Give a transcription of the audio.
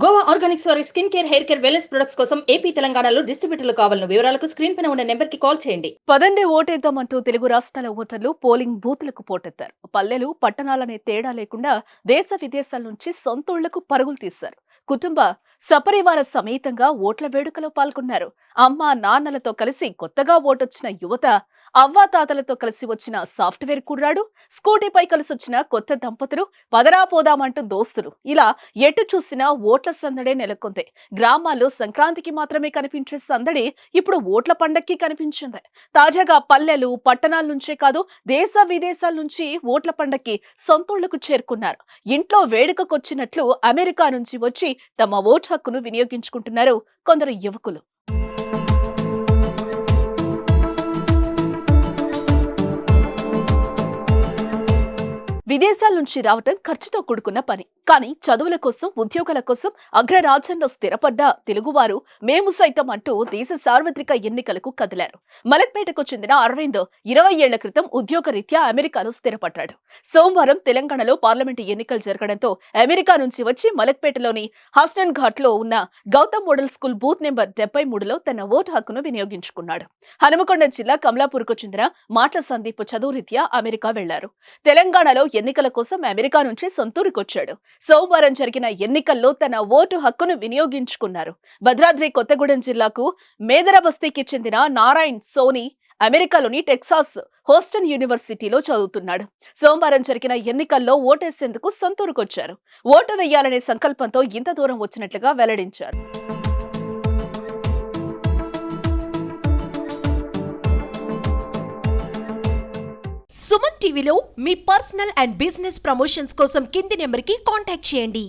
Goa Organics వారి skin care, hair care, wellness products కోసం AP, తెలంగాణలో డిస్ట్రిబ్యూటర్లు కావాలను వివరాలకు స్క్రీన్ పైన ఉన్న నెంబర్ కి కాల్ చేయండి. పదండి ఓటేద్దామంటూ తెలుగు రాష్ట్రాల ఓటర్లు పోలింగ్ బూతులకు పోటెత్తారు. పల్లెలు, పట్టణాలనే తేడా లేకుండా దేశ విదేశాల నుంచి సొంతూళ్లకు పరుగులు తీశారు. కుటుంబ సపరివార సమేతంగా ఓట్ల వేడుకలో పాల్గొన్నారు. అమ్మ నాన్నలతో కలిసి కొత్తగా ఓటొచ్చిన యువత, అవ్వాతాతలతో కలిసి వచ్చిన సాఫ్ట్వేర్ కుర్రాడు, స్కూటీపై కలిసొచ్చిన కొత్త దంపతులు, పదరా పోదామంటూ దోస్తులు, ఇలా ఎటు చూసినా ఓట్ల సందడే నెలకొంది. గ్రామాల్లో సంక్రాంతికి మాత్రమే కనిపించే సందడి ఇప్పుడు ఓట్ల పండక్కి కనిపించింది. తాజాగా పల్లెలు, పట్టణాల నుంచే కాదు దేశ విదేశాల నుంచి ఓట్ల పండక్కి సొంతూళ్లకు చేరుకున్నారు. ఇంట్లో వేడుకకొచ్చినట్లు అమెరికా నుంచి వచ్చి తమ ఓటు హక్కును వినియోగించుకుంటున్నారు కొందరు యువకులు. విదేశాల నుంచి రావటం ఖర్చుతో కూడుకున్న పని. కానీ చదువుల కోసం, ఉద్యోగాల కోసం అగ్రరాజ్యంలో స్థిరపడ్డ తెలుగువారు మేము సైతం అంటూ దేశ సార్వత్రిక ఎన్నికలకు కదిలారు. మలక్పేటకు చెందిన అరవింద్ 20 ఏళ్ల క్రితం ఉద్యోగరీత్యా అమెరికాలో స్థిరపడ్డాడు. సోమవారం తెలంగాణలో పార్లమెంటు ఎన్నికలు జరగడంతో అమెరికా నుంచి వచ్చి మలక్పేటలోని హస్నన్ ఘాట్ లో ఉన్న Gautam model school booth number 73లో తన ఓటు హక్కును వినియోగించుకున్నాడు. హనుమకొండ జిల్లా కమలాపూర్కు చెందిన మాట్ల సందీప్ చదువురీత్యా అమెరికా వెళ్లారు. తెలంగాణలో ఎన్నికల కోసం అమెరికా నుంచి సొంతూరుకొచ్చాడు. సోమవారం జరిగిన ఎన్నికల్లో తన ఓటు హక్కును వినియోగించుకున్నారు. భద్రాద్రి కొత్తగూడెం జిల్లాకు మేదరబస్తీకి చెందిన నారాయణ్ సోని అమెరికాలోని టెక్సాస్ హోస్టన్ యూనివర్సిటీలో చదువుతున్నాడు. సోమవారం జరిగిన ఎన్నికల్లో ఓటేసేందుకు సొంతూరుకొచ్చారు. ఓటు వేయాలనే సంకల్పంతో ఇంత దూరం వచ్చినట్లుగా వెల్లడించారు. సుమన్ టీవీలో మీ పర్సనల్ అండ్ బిజినెస్ ప్రమోషన్స్ కోసం కింది నెంబర్కి కాంటాక్ట్ చేయండి.